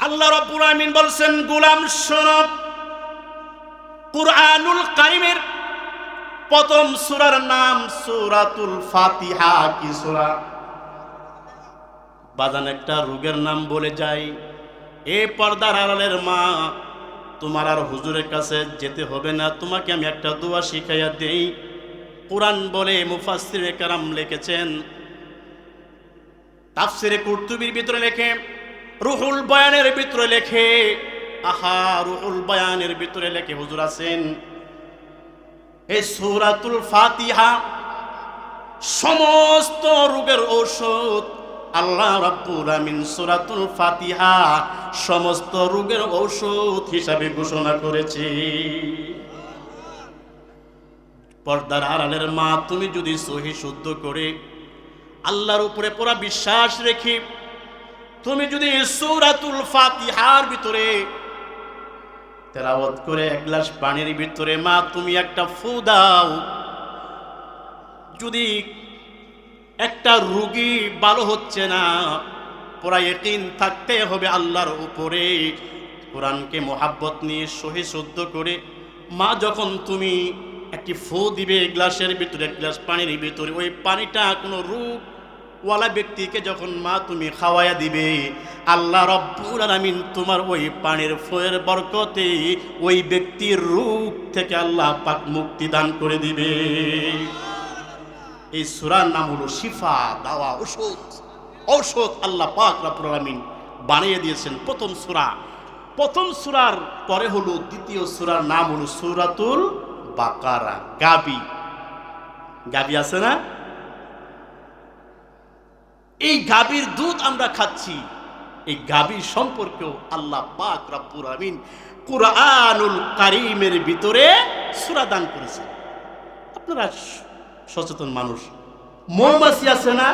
আল্লাহ রাব্বুল আমিন বলছেন, গোলাম শোনো, কুরআনুল কারীমের প্রথম সূরার নাম সূরাতুল ফাতিহা। কি সূরা? বাজান একটা রোগের নাম বলে যাই। এ পর্দার আড়ালের মা, তোমার আর হুজুরের কাছে যেতে হবে না, তোমাকে আমি একটা দোয়া শিখাইয়া দেই। কুরআন বলে, মুফাসসিরে কেরাম লিখেছেন, তাফসিরে কুরতুবীর ভিতরে লেখে, রুহুল বয়ানের ভিতরে লেখে, রুহুল বয়ানের ভিতরে লেখে, হুজুর আছেন, এই সূরাতুল ফাতিহা সমস্ত রোগের ঔষধ। আল্লাহ রাব্বুল আমিন সূরাতুল ফাতিহা সমস্ত রোগের ঔষধ হিসাবে ঘোষণা করেছে। পর্দার আড়ালের মা, তুমি যদি সহি শুদ্ধ করে আল্লাহর উপরে পুরা বিশ্বাস রেখে তুমি যদি সূরাতুল ফাতিহার ভিতরে তেলাওয়াত করে এক গ্লাস পানির ভিতরে মা তুমি একটা ফু দাও, যদি একটা রোগী ভালো হচ্ছে না, পুরা ইয়াকিন থাকতে হবে আল্লাহর উপরে। কোরআনকে মোহাব্বত নিয়ে সহি শুদ্ধ করে মা যখন তুমি একটি ফু দিবে গ্লাসের ভিতরে, এক গ্লাস পানির ভিতরে, ওই পানিটা কোনো রোগওয়ালা ব্যক্তিকে যখন মা তুমি খাওয়াইয়া দিবে, আল্লাহ রাব্বুল আলামিন তোমার ওই পানির ফোয়ের বরকতে ওই ব্যক্তির রোগ থেকে আল্লাহ পাক মুক্তি দান করে দিবে। এই সূরার নাম হলো শিফা, দাওয়া, ঔষধ। ঔষধ আল্লাহ পাক রব্বুল আলামিন বানিয়ে দিয়েছেন প্রথম সূরা। প্রথম সূরার পরে হলো দ্বিতীয় সূরার নাম হলো সূরাতুল বাকারা। গাবি, গাবি আছে না? এই গাবির দুধ আমরা খাচ্ছি। এই গাবির সম্পর্কেও আল্লাহ পাক রব্বুল আলামিন কুরআনুল কারীমের ভিতরে সূরা দান করেছেন। আপনারা সচেতন মানুষ, মৌমাছি আছে না?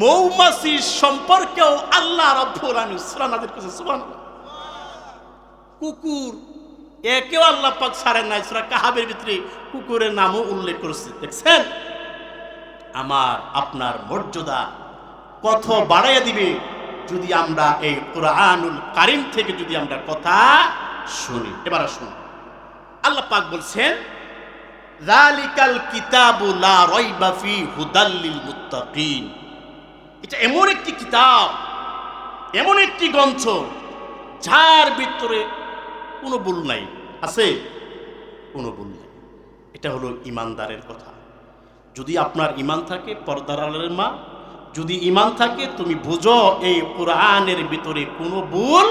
মৌমাছির সম্পর্কেও আল্লাহ রাব্বুল আলামিন সূরা নাযিল করেছেন। সুবহানাল্লাহ। কুকুর, একেও আল্লাহ পাক ছাড়েন নাই, সূরা কাহাবের ভিতরে কুকুরের নামও উল্লেখ করেছে। দেখছেন আমার আপনার মর্যাদা কত বাড়াইয়া দিবে যদি আমরা এই কুরআনুল কারীম থেকে যদি আমরা কথা শুনি। এবার শুনুন, আল্লাহ পাক বলছেন, যালিকাল কিতাবু লা রাইবা ফি হুদাল লিল মুত্তাকিন। এটা এমন একটি কিতাব, এমন একটি গ্রন্থ যার ভিতরে কোনো ভুল নাই। আছে? কোনো ভুল নাই। এটা হলো ঈমানদারের কথা। যদি আপনার ঈমান থাকে, পর্দার আড়ালের মা, যদি ঈমান থাকে, তুমি বুঝো এই কুরআনের ভিতরে কোনো ভুল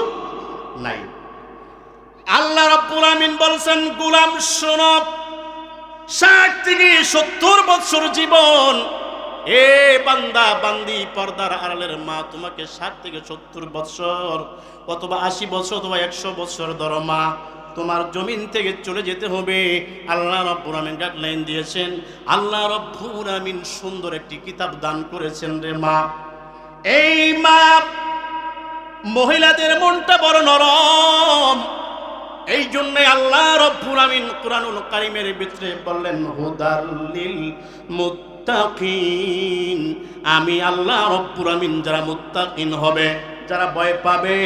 নাই। আল্লাহ রাব্বুল আমিন বলছেন, গোলাম শোনো, 60 থেকে 70 বছর জীবন, এ বান্দা বান্দি, পর্দার আড়ালের মা, তোমাকে 60 থেকে 70 বছর অথবা 80 বছর অথবা 100 বছর ধরো মা, তোমার জমিন থেকে চলে যেতে হবে। আল্লাহ রাব্বুল আমিন গাইডলাইন দিয়েছেন। আল্লাহ রাব্বুল আমিন সুন্দর একটি কিতাব দান করেছেন রে মা। এই মা, মহিলাদের মনটা বড় নরম, এই জন্য আল্লাহ রাব্বুল আমিন কুরআনুল কারীমের ভিতরে বললেন, হুদাল লিল মুত্তাকিন। আমি আল্লাহ রাব্বুল আমিন যারা মুত্তাকিন হবে, যারা ভয় পাবে,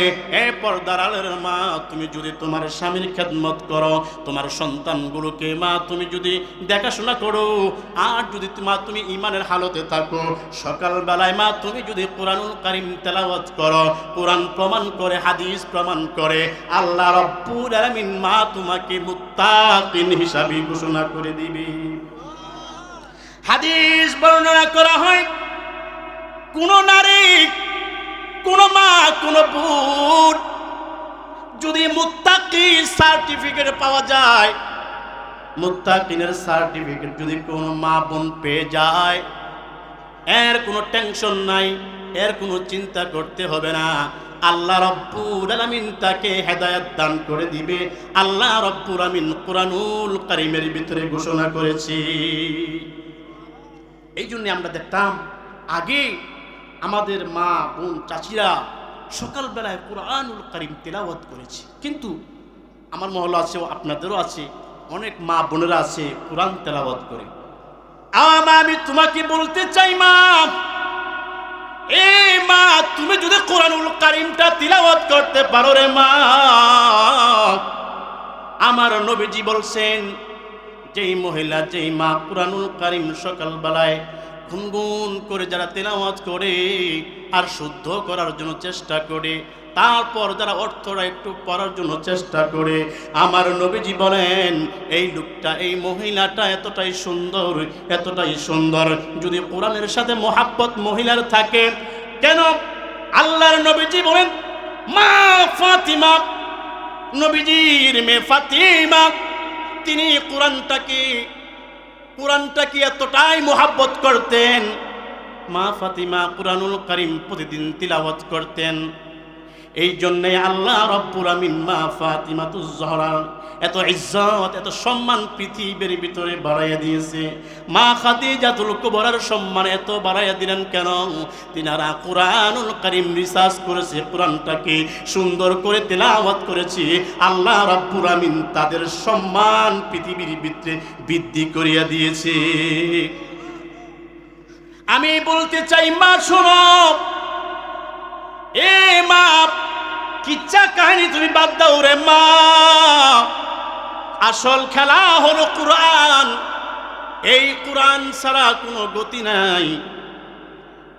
এ পর্দার আড়ালের মা, তুমি যদি তোমার স্বামীর খেদমত করো, তোমার সন্তানগুলোকে মা তুমি যদি দেখাশোনা করো, আর যদি মা তুমি ঈমানের হালতে থাকো, সকালবেলায় মা তুমি যদি কুরআনুল কারীম তেলাওয়াত করো, কুরআন প্রমাণ করে, হাদিস প্রমাণ করে, আল্লাহ রাব্বুল আলামিন মা তোমাকে মুত্তাকিন হিসাবে ঘোষণা করে দিবে। হাদিস বর্ণনা করা হয়, কোন নারী, কোন মা, কোন বোন যদি মুত্তাকি সার্টিফিকেট পাওয়া যায়, মুত্তাকিনের সার্টিফিকেট যদি কোন মা বোন পেয়ে যায়, এর কোনো টেনশন নাই, এর কোনো চিন্তা করতে হবে না। আল্লাহ রাব্বুল আলামিন তাকে হেদায়েত দান করে দিবে। আল্লাহ রাব্বুল আলামিন কুরআনুল কারীমের ভিতরে ঘোষণা করেছি। এই জন্য আমরা দেখতাম আগে আমাদের মা বোন চাচিরা সকালবেলায় কুরআনুল কারীম তেলাওয়াত করেছে। কিন্তু আমার মহল্লা আছে, আপনাদেরও আছে, অনেক মা বোনেরা আছে কুরআন তেলাওয়াত করে। আমি তোমাকে বলতে চাই মা, এ মা, তুমি যদি কোরআনুল কারীমটা তিলাওয়াত করতে পারো রে মা, আমার নবীজি বলছেন যেই মহিলা যেই মা কোরআনুল কারীম সকালবেলায় গুনগুন করে যারা তেলাওয়াত করে আর শুদ্ধ করার জন্য চেষ্টা করে, তারপর যারা অর্থরা একটু পড়ার জন্য চেষ্টা করে, আমার নবীজি বলেন এই লোকটা এই মহিলাটা এতটাই সুন্দর, এতটাই সুন্দর। যদি কোরআনের সাথে মোহাব্বত মহিলার থাকে, কেন আল্লাহর নবীজি বলেন মা ফাতিমা, নবীজির মেয়ে ফাতিমা, তিনি কোরআনটাকে এতটাই মোহাব্বত করতেন, মা ফাতিমা কোরআনুল কারীম প্রতিদিন তিলাওয়াত করতেন। এই জন্যে আল্লাহ রব্বুল আমিন মা ফাতিমাতুজ জহরা এত ইজ্জত, এত সম্মান পৃথিবীর ভিতরে বাড়াইয়া দিয়েছে। মা খাদিজাতুল কুবরার সম্মান এত বাড়াইয়া দিলেন কেন? তিনারা কোরআনুল কারীম রিসার্চ করেছে, কোরআনটাকে সুন্দর করে তেলাওয়াত করেছে। আল্লাহ রব্বুল আমিন তাদের সম্মান পৃথিবীর ভিতরে বৃদ্ধি করিয়া দিয়েছে। আমি বলতে চাই মা শোনো, এ মা, কিচ্ছা কাহিনী তুমি বাদ দাও রে মা, আসল খেলা হলো কোরআন। এই কোরআন ছাড়া কোনো গতি নাই।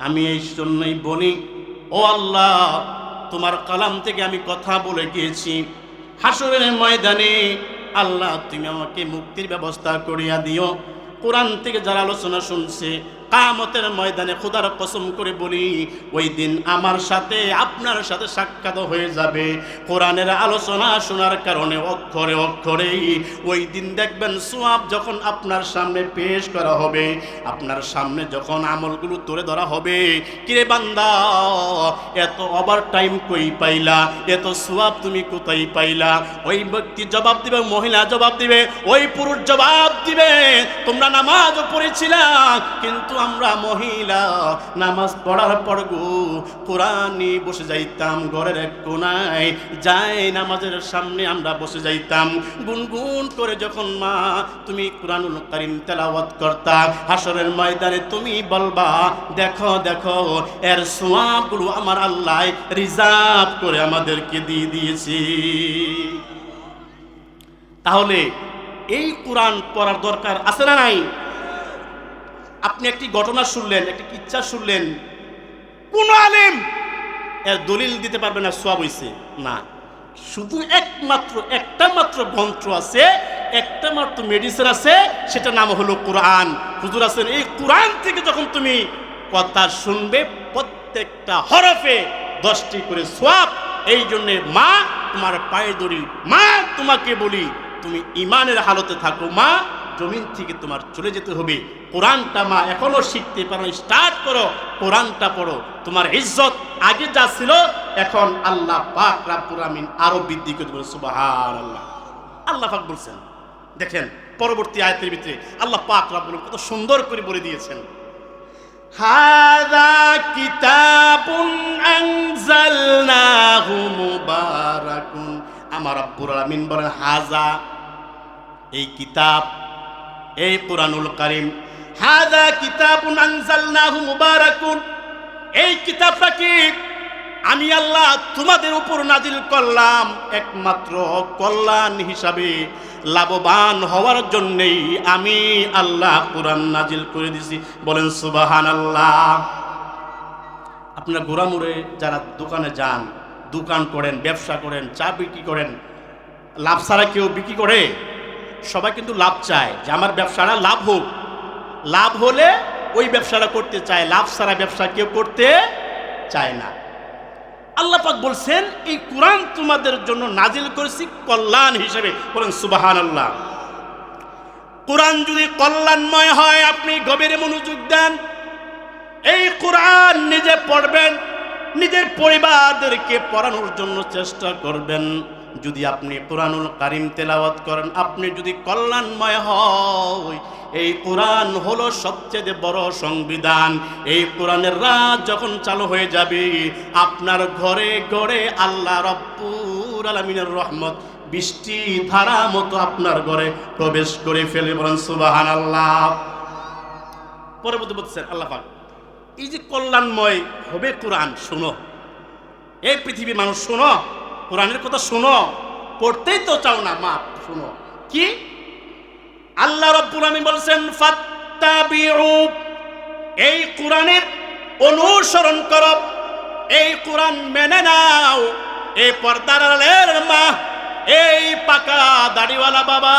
আমি এই জন্যই বলি, ও আল্লাহ, তোমার কালাম থেকে আমি কথা বলে গিয়েছি, হাসরের ময়দানে আল্লাহ তুমি আমাকে মুক্তির ব্যবস্থা করিয়া দিও। কোরআন থেকে যারা আলোচনা শুনছে, কিয়ামতের ময়দানে খোদার কসম করে বলি, ওই দিন আমার সাথে আপনার সাথে সাক্ষাৎ হয়ে যাবে কোরআনের আলোচনা শোনার কারণে, অক্ষরে অক্ষরেই। ওই দিন দেখবেন সওয়াব যখন আপনার সামনে পেশ করা হবে, আপনার সামনে যখন আমলগুলো তুলে ধরা হবে, কিরে বান্দা, এত ওভার টাইম কই পাইলা, এত সওয়াব তুমি কোথায় পাইলা? ওই ব্যক্তি জবাব দিবে, মহিলা জবাব দিবে, ওই পুরুষ জবাব দিবে, তোমরা নামাজও পড়েছিলাম, কিন্তু আমরা মহিলা নামাজ পড়ার পর গো কোরআন নিয়ে বসে যাইতাম ঘরের এক কোনায়, যাই নামাজের সামনে আমরা বসে যাইতাম, গুনগুন করে যখন মা তুমি কোরআনুল কারীম তেলাওয়াত করতা, হাসরের ময়দানে তুমি বলবা, দেখো দেখো এর সওয়াবগুলো আমার আল্লাহ রিজার্ভ করে আমাদেরকে দিয়ে দিয়েছি। তাহলে এই কোরআন পড়ার দরকার আছে না নাই? আপনি একটি ঘটনা শুনলেন, একটি কিচ্ছা শুনলেন, কোন আলেম এর দলিল দিতে পারবে না সওয়াব হইছে না। শুধু একটা মাত্র গ্রন্থ আছে, একটা মাত্র মেডিসিন আছে, সেটা নাম হলো কোরআন। হুজুর আছেন, এই কোরআন থেকে যখন তুমি কথা শুনবে, প্রত্যেকটা হরফে 10টি করে সওয়াব। এই জন্যে মা তোমার পায়ে ধরি, মা তোমাকে বলি, তুমি ইমানের হালতে থাকো মা, জমিন থেকে তোমার চলে যেতে হবে। কোরআনটা মা এখনো শিখতে পারো, স্টার্ট করো, কোরআনটা পড়ো, তোমার ইজ্জত আগে যা ছিল এখন আল্লাহ পাক রব্বুল আমিন আরো বৃদ্ধি করে দেবেন। সুবহানাল্লাহ, আল্লাহ পাক বলছেন, দেখেন পরবর্তী আয়াতের ভিতরে আল্লাহ পাক রব্বুল কত সুন্দর করে বলে দিয়েছেন, হাযা কিতাবুন আনজালনাহু মুবারাকুন। আমার রব্বুল আমিন বলেন, হাযা এই কিতাব, এই কোরআনুল কারীম, হাযা কিতাবুন আনজালনাহু মুবারাকুন, এই কিতাবটা কি আমি আল্লাহ তোমাদের উপর নাজিল করলাম একমাত্র কল্যাণ হিসাবে, লাভবান হওয়ার জন্যই আমি আল্লাহ কোরআন নাজিল করে দিছি। বলেন সুবহানাল্লাহ। আপনারা গোরামুড়ে যারা দোকানে যান, দোকান করেন, ব্যবসা করেন, চা বিক্রি করেন, লাভ ছাড়া কেউ বিক্রি করে? সবাই কিন্তু লাভ চায়, যে আমার ব্যবসাটা লাভ হোক, লাভ হলে ওই ব্যবসাটা করতে চায়, লাভ ছাড়া ব্যবসা কেউ করতে চায় না। আল্লাহ পাক বলছেন, এই কোরআন তোমাদের জন্য নাজিল করেছি কল্যাণ হিসেবে। বলেন সুবহানাল্লাহ। কোরআন যদি কল্যাণময় হয়, আপনি গভীরে মনোযোগ দেন, এই কোরআন নিজে পড়বেন, নিজের পরিবারদেরকে পড়ানোর জন্য চেষ্টা করবেন। যদি আপনি কোরআনুল কারীম তেলাওয়াত করেন, আপনি যদি কল্যাণময় হয়, এই কোরআন হলো সবচেয়ে বড় সংবিধান। এই কোরআনের রাত যখন চালু হয়ে যাবে, আপনার ঘরে ঘরে আল্লাহ রব্বুল আলামিনের রহমত বৃষ্টি ধারা মতো আপনার ঘরে প্রবেশ করে ফেলে। বলেন সুবহানাল্লাহ। পরবর্তী বলছেন আল্লাহ পাক, এই যে কল্যাণময় হবে কোরআন, শোনো এই পৃথিবী মানুষ, শোনো কোরআনের কথা শোনো, পড়তেই তো চাও না, মা শোনো কি আল্লাহ রাব্বুল আমিন বলছেন ফাত্তাবিউ, এই কোরআনের অনুসরণ করো, এই কোরআন মেনে নাও। এই পর্দার আড়ালের মা, এই পাকা দাড়িওয়ালা বাবা,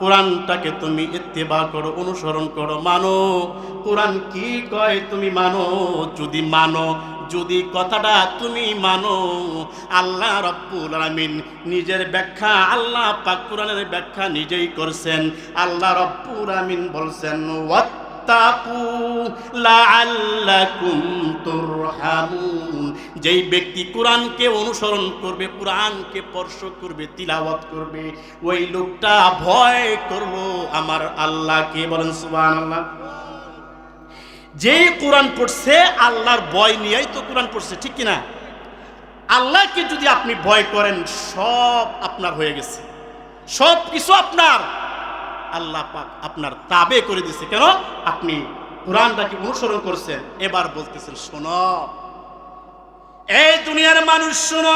কোরআনটাকে তুমি ইত্তেবা করো, অনুসরণ করো, মানো। কোরআন কি কয় তুমি মানো। যদি মানো, যদি কথাটা তুমি মানো, আল্লাহ রাব্বুল আলামিন নিজের ব্যাখ্যা, আল্লাহ পাক কোরআনের ব্যাখ্যা নিজেই করছেন। আল্লাহ রাব্বুল আলামিন বলছেন ওয়াত্তাকু লাআল্লাকুম তুরহামুন, যেই ব্যক্তি কোরআনকে অনুসরণ করবে, কোরআনকে স্পর্শ করবে, তিলাওয়াত করবে, ওই লোকটা ভয় করলো আমার আল্লাহকে। বলেন সুবহানাল্লাহ। যে কোরআন পড়ছে আল্লাহর ভয় নিয়েই তো কোরআন পড়ছে, ঠিক কিনা? আল্লাহকে যদি আপনি ভয় করেন, সব আপনার হয়ে গেছে, সব কিছু আপনার। আল্লাহ পাক আপনার তাবে করে দিছে, কেন? আপনি কোরআনটাকে অনুসরণ করছেন। এবার বলতেছেন শোনো এই দুনিয়ার মানুষ, শোনো,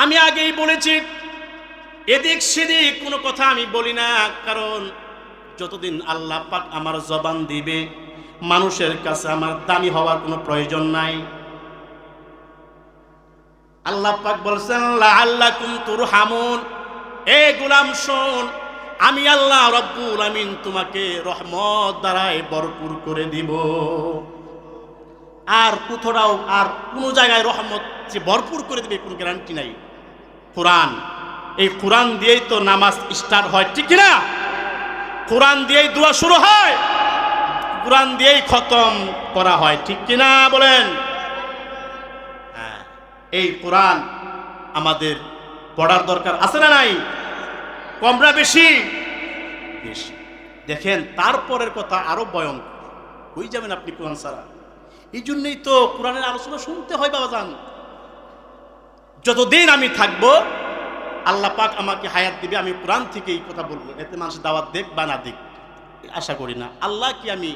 আমি আগেই বলেছি এদিক সেদিক কোনো কথা আমি বলি না, কারণ যতদিন আল্লাহ পাক আমার জবান দিবে, মানুষের কাছে আমার দামি হওয়ার কোনো প্রয়োজন নাই। আল্লাহ পাক বলছেন লাআল্লাকুম তুরহামুন, এ গোলাম শোন, আমি আল্লাহ রাব্বুল আমিন তোমাকে রহমত দ্বারাই ভরপুর করে দিব। আর কোথাও আর কোনো জায়গায় রহমত যে ভরপুর করে দিবে কোনো গ্যারান্টি নাই। কোরআন, এই কোরআন দিয়েই তো নামাজ স্টার্ট হয়, ঠিক কিনা? কোরআন দিয়েই দোয়া শুরু হয়, কোরআন দিয়েই খতম করা হয়, ঠিক কিনা বলেন? হ্যাঁ, এই কোরআন আমাদের পড়ার দরকার আছে না নাই? কমরা বেশি? বেশি। দেখেন তারপরের কথা আরো ভয়ঙ্কর, হয়ে যাবেন আপনি কোরআন ছাড়া। এই জন্যই তো কোরআনের আলোচনা শুনতে হয় বাবাজান। যতদিন আমি থাকবো, আল্লাহ পাক আমাকে হায়াত দিবে, আমি কোরআন থেকে এই কথা বলবো। এতে মানুষ দাওয়াত দেখ বা না দেখ আশা করি না। আল্লাহ কি আমি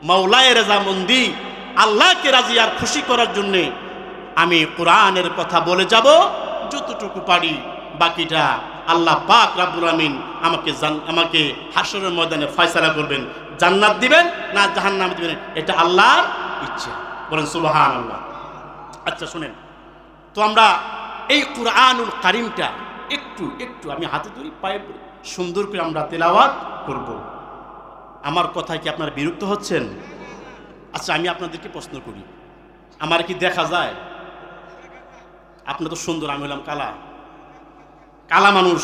মাওলায়ে রাজামন্দি, আল্লাহকে রাজি আর খুশি করার জন্যে আমি কোরআনের কথা বলে যাব যতটুকু পারি। বাকিটা আল্লাহ পাক রাব্বুল আমিন আমাকে হাশরের ময়দানে ফয়সালা করবেন, জান্নাত দিবেন না জাহান্নাম দিবেন, এটা আল্লাহর ইচ্ছা। বলেন সুবহানাল্লাহ। আচ্ছা শুনেন তো, আমরা এই কুরআনুল কারীমটা একটু একটু আমি হাতে ধরি, পায়ে সুন্দর করে আমরা তেলাওয়াত করব। আমার কথায় কি আপনারা বিরক্ত হচ্ছেন? আচ্ছা আমি আপনাদেরকে প্রশ্ন করি, আমার কি দেখা যায়? আপনি তো সুন্দর, আমি হলাম কালা, কালা মানুষ,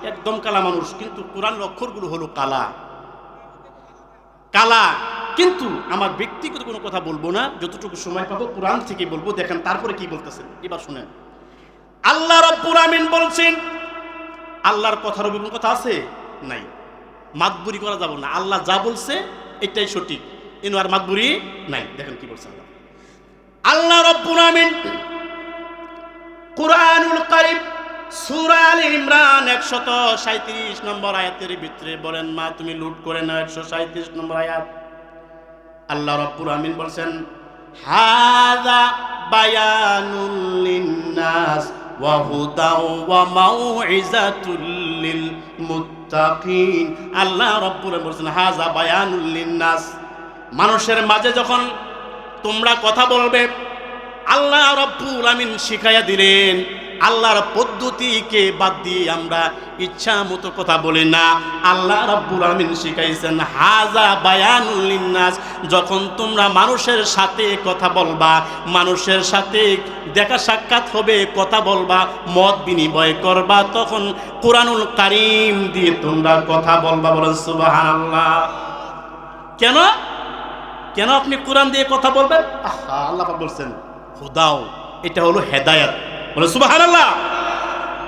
একদম কালা মানুষ, কিন্তু কোরআনের অক্ষরগুলো হলো কালা কালা। কিন্তু আমার ব্যক্তিগত কোনো কথা বলবো না, যতটুকু সময় পাবো কোরআন থেকে বলবো। দেখেন তারপরে কি বলতেছেন, এবার শুনেন। আল্লাহ রাব্বুল আমিন বলছেন, আল্লাহর কথার উপর কথা আছে নাই, মাতবুরি করা যাব না। আল্লাহ যা বলছে এটাই সঠিক, এনো আর মাতবুরি নাই। দেখেন কি বলছেন আল্লাহ রাব্বুল আমিন। কুরআনুল কারীম সূরা আলে ইমরান 137 নম্বর আয়াতের ভিতরে বলেন, মা তুমি লুট করে নাও 137 নম্বর আয়াত। আল্লাহ রাব্বুল আমিন বলছেন হাযা বায়ানুল লিন্নাস ওয়া হুদাও ওয়া মাউইজাতুল লিল মুত্তাকিন। আল্লাহ রাব্বুল আমিন বলছেন হাযা বায়ানুল লিন্নাস, মানুষের মাঝে যখন তোমরা কথা বলবে, আল্লাহ রাব্বুল আমিন শিখাইয়া দিলেন। আল্লাহর পদ্ধতিকে বাদ দিয়ে আমরা ইচ্ছা মতো কথা বলি না। আল্লাহ রাব্বুল আমিন শিখাইছেন হাযা বায়ানুল লিন্নাস, যখন তোমরা মানুষের সাথে কথা বলবা, মানুষের সাথে দেখা সাক্ষাৎ হবে, কথা বলবা, মত বিনিময় করবা, তখন কুরআনুল কারীম দিয়ে তোমরা কথা বলবা। বলেন সুবহানাল্লাহ। কেন কেন আপনি কোরআন দিয়ে কথা বলবেন? আল্লাহ পাক বলছেন হুদাও, এটা হলো হেদায়েত। বলে সুবহানাল্লাহ।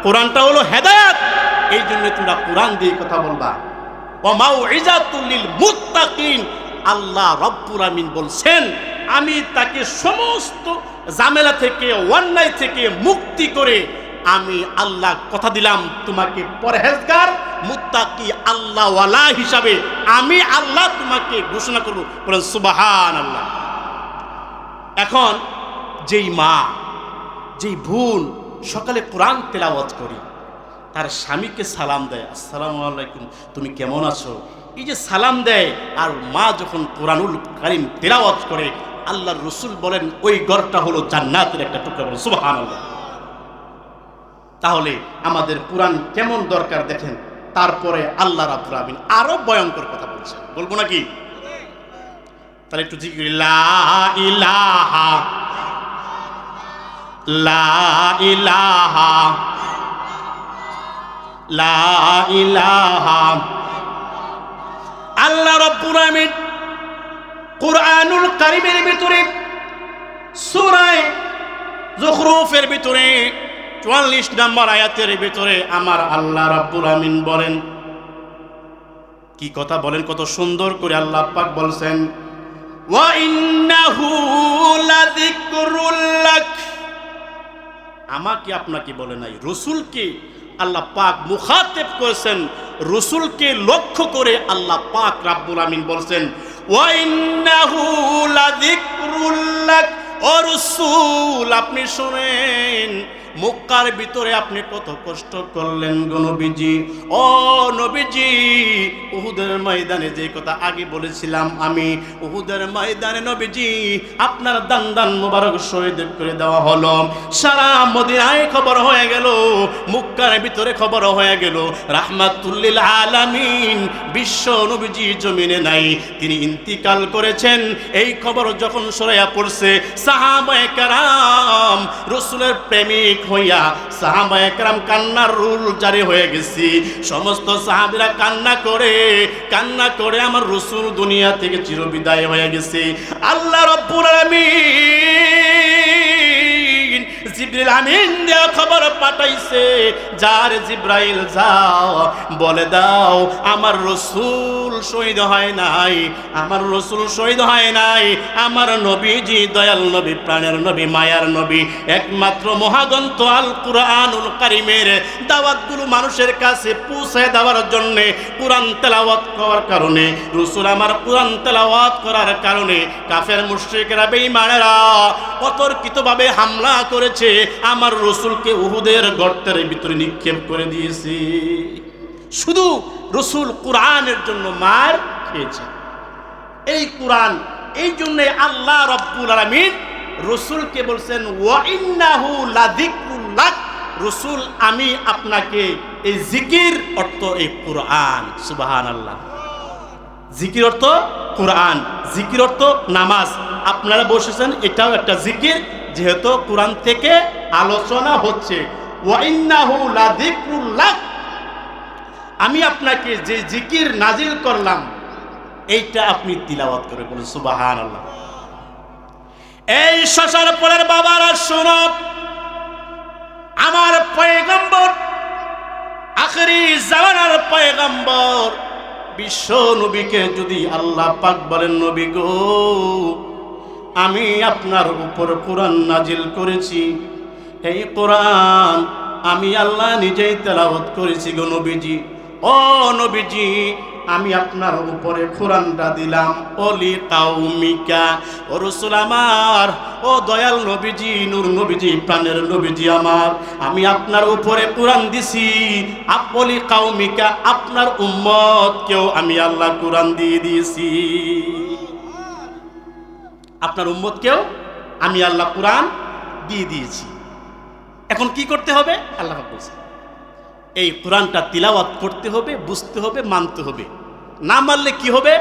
কোরআনটা হলো হেদায়েত, এই জন্য তোমরা কোরআন দিয়ে কথা বলবা। ওয়া মাউইজাতুল লিল মুত্তাকিন, আল্লাহ রাব্বুল আমিন বলছেন আমি তাকে সমস্ত ঝামেলা থেকে, অন্যায় থেকে মুক্তি করে আমি আল্লাহ কথা দিলাম তোমাকে পরহেজগার মুত্তাকি আল্লাহওয়ালা হিসাবে আমি আল্লাহ তোমাকে ঘোষণা করব। বলেন সুবহানাল্লাহ। এখন যেই মা, যেই বোন সকালে কোরআন তেলাওয়াত করে তার স্বামীকে সালাম দেয়, আসসালামু আলাইকুম, তুমি কেমন আছো, এই যে সালাম দেয়, আর মা যখন কোরআনুল কারীম তেলাওয়াত করে, আল্লাহর রাসূল বলেন ওই ঘরটা হলো জান্নাতের একটা টুকরা। বলেন সুবহানাল্লাহ। তাহলে আমাদের কোরআন কেমন দরকার দেখেন। তারপরে আল্লাহ রাব্বুল আলামিন আরো ভয়ঙ্কর কথা বলছেন, বলবো নাকি? তাহলে একটু জিকির, লা ইলাহা লা ইলাহা লা ইলাহা। আল্লাহ রাব্বুল আলামিন কুরআনুল কারীমের ভিতরে সূরা যুখরুফের ভিতরে ৪৪ নম্বর আয়াতের ভিতরে আমার আল্লাহ রাব্বুল আলামিন বলেন, কি কথা বলেন, কত সুন্দর করে আল্লাহ পাক বলছেন, ওয়া ইন্নাহু লাযিকরুল লাক। আমাকে আপনাকে বলে নাই, রাসূলকে আল্লাহ পাক মুখাতেব করেছেন, রাসূলকে লক্ষ্য করে আল্লাহ পাক রাব্বুল আমিন বলছেন, ওয়া ইন্নাহু লাযিকরুল লাক। ও রাসূল আপনি শুনেন, মক্কার ভিতরে আপনি কত কষ্ট করলেন গো নবীজি। ও নবীজি, উহুদের ময়দানে যে কথা আগে বলেছিলাম আমি, উহুদের ময়দানে নবীজি আপনার দান মোবারক শহীদ করে দেওয়া হলো। সারা মদিনায় খবর হয়ে গেল, মক্কার ভিতরে খবর হয়ে গেল, রাহমাতুল লিল আলামিন বিশ্ব নবীজি জমিনে নাই, তিনি ইন্তিকাল করেছেন। এই খবর যখন ছড়াইয়া পড়ছে, সাহাবায়ে কেরাম রাসূলের প্রেমিক হইয়া সাহাবায়ে কেরাম কান্নার রুল জারি হয়ে গেছি। সমস্ত সাহাবীরা কান্না করে আমার রাসূল দুনিয়া থেকে চিরবিদায় হয়ে গেছে। আল্লাহ রাব্বুল আলামিন জিবরিল আমিন দিয়া খবর পাঠাইছে, যার জিবরাইল যাও বলে দাও আমার রাসূল শহীদ হয় নাই, আমার রাসূল শহীদ হয় নাই, আমার নবীজি দয়াল নবী, প্রাণের নবী, মায়ার নবী, একমাত্র মহাগ্রন্থ আল কুরআনুল কারীমের দাওয়াতগুলো মানুষের কাছে পৌঁছে দেওয়ার জন্য, কোরআন তেলাওয়াত করার কারণে, রাসূল আমার কোরআন তেলাওয়াত করার কারণে কাফের মুশরিকরা বেঈমানেরা অতর্কিতভাবে হামলা করেছে, আমার রাসূলকে উহুদের গর্তের ভিতরে নিক্ষেপ করে দিয়েছে। শুধু রাসূল কোরআনের জন্য মার খেয়েছে। এই কোরআন, এই জন্য আল্লাহ রাব্বুল আলামিন রাসূলকে বলছেন, ওয়া ইন্নাহু লাযিকরুল লাক। রাসূল আমি আপনাকে, এই জিকির অর্থ এই কোরআন। সুবহানাল্লাহ। জিকির অর্থ কোরআন, জিকির অর্থ নামাজ। আপনারা বসেছেন, এটাও একটা জিকির, যেহেতু কোরআন থেকে আলোচনা হচ্ছে। ওয়া ইন্নাহু লাযিকরুল লাক, আমি আপনাকে যে জিকির নাজিল করলাম এইটা আপনি তিলাওয়াত করে বলুন সুবহানাল্লাহ। এই শশার পরের বাবারা শোনো, আমার পয়গম্বর, আখেরি জামানার পয়গম্বর বিশ্ব নবীকে যদি আল্লাহ পাক বলেন, নবী গো আমি আপনার উপর কোরআন নাজিল করেছি, এই কোরআন আমি আল্লাহ নিজেই তেলাওয়াত করেছি গো নবীজি। ও নবীজি, আমি আপনার উপরে কোরআনটা দিলাম, ওলি কাউমিকা। ও রাসূল আমার, ও দয়াল নবীজি, নূর নবীজি, প্রাণের নবীজি আমার, আমি আপনার উপরে কোরআন দিছি, আপলি কাউমিকা, আপনার উম্মতকেও আমি আল্লাহ কোরআন দিয়ে দিয়েছি। আপনার উম্মতকেও আমি আল্লাহ কোরআন দিয়ে দিয়েছি। এখন কি করতে হবে? আল্লাহ বলছে এই কোরআনটা তিলাওয়াত করতে হবে, বুঝতে হবে, মানতে হবে। না মানলে কি হবে?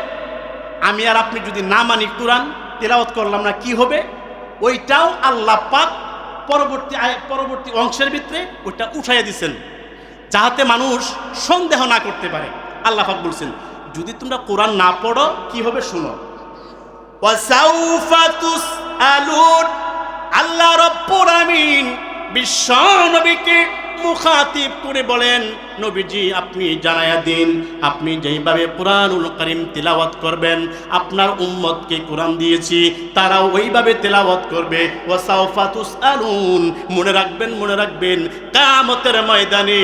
আমি আর আপনি যদি না মানি, কোরআন তিলাওয়াত করলাম না, কি হবে? ওইটাও আল্লাহ পাক পরবর্তী অংশের ভিতরে ওইটা উঠাইয়া দিচ্ছেন, যাহাতে মানুষ সন্দেহ না করতে পারে। আল্লাহ পাক বলছেন, যদি তোমরা কোরআন না পড়ো কি হবে শুনো। ওয়াসাউফা তুসআলুন। আল্লাহ রাব্বুল আমিন বিশ্ব নবীকে মুখাতিব করে বলেন, নবীজি আপনি জানায়া দিন, আপনি যেইভাবে কোরআনুল কারীম তিলাওয়াত করবেন, আপনার উম্মতকে কোরআন দিয়েছি, তারাও ওইভাবে তিলাওয়াত করবে। ওয়াসাউফা তুসআলুন, মনে রাখবেন কিয়ামতের ময়দানে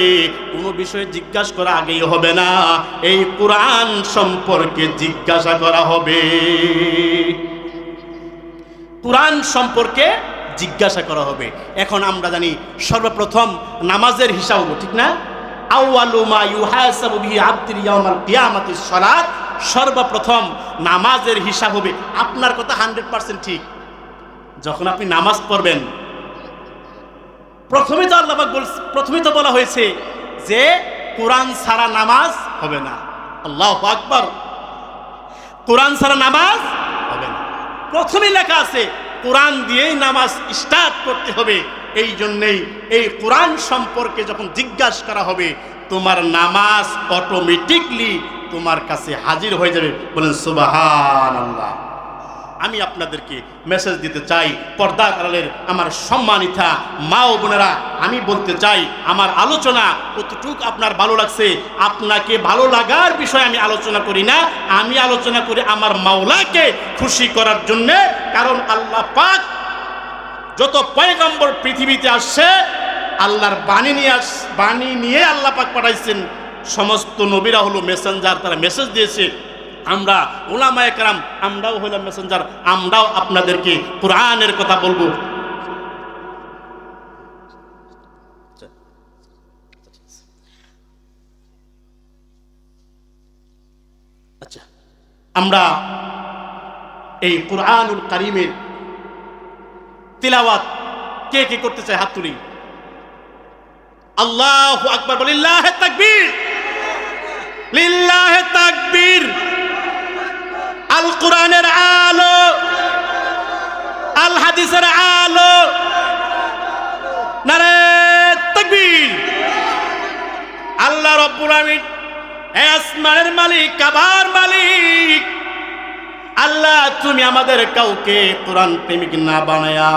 কোনো বিষয়ে জিজ্ঞাসা করা আগেই হবে না, এই কোরআন সম্পর্কে জিজ্ঞাসা করা হবে। কোরআন সম্পর্কে জিজ্ঞাসা করা হবে। এখন আমরা জানি সর্বপ্রথম নামাজের হিসাব হলো, ঠিক না? আউয়ালু মা ইউহাসাবু বিহি আবদুল ইয়াউমাল কিয়ামাতিস সালাত, সর্বপ্রথম নামাজের হিসাব হবে। আপনার কথা 100% ঠিক। যখন আপনি নামাজ পড়বেন, প্রথমেই তো বলা হয়েছে যে কোরআন ছাড়া নামাজ হবে না। আল্লাহু আকবার। কোরআন ছাড়া নামাজ হবে না, প্রথমেই লেখা আছে কোরআন দিয়েই নামাজ স্টার্ট করতে হবে। এই জন্যেই এই কোরআন সম্পর্কে যখন জিজ্ঞাসা করা হবে, তোমার নামাজ অটোমেটিকলি তোমার কাছে হাজির হয়ে যাবে। বলেন সুবহানাল্লাহ। আমি আপনাদেরকে মেসেজ দিতে চাই, পর্দার আড়ালের আমার সম্মানিতা মা ও বোনেরা, আমি বলতে চাই আমার আলোচনা কতটুক আপনার ভালো লাগছে। আপনাকে ভালো লাগার বিষয়ে আমি আলোচনা করি না, আমি আলোচনা করি আমার মাওলাকে খুশি করার জন্যে। কারণ আল্লাহ পাক যত পয়গম্বর পৃথিবীতে আসছে, আল্লাহর বাণী নিয়ে আল্লাহ পাক পাঠাইছেন। সমস্ত নবীরা হলো মেসেঞ্জার, তারা মেসেজ দিয়েছে। আমরা উলামায়ে কেরাম, আমরাও হইলাম মেসেঞ্জার, আমরাও আপনাদেরকে কোরআনের কথা বলবো। আচ্ছা, আমরা এই কোরআনুল কারীমের তিলাওয়াত কে কে করতে চায়? হাত তুলি। আল্লাহু আকবার, লিল্লাহি তাকবীর, লিল্লাহি তাকবীর। আল কোরআনের আলো, আল হাদিসের আলো, নারে তাকবীর। আল্লাহ রাব্বুল আলামিন আসমানের মালিক, কাবার মালিক আল্লাহ, তুমি আমাদের কাউকে কোরআন প্রেমিক না বানায়া,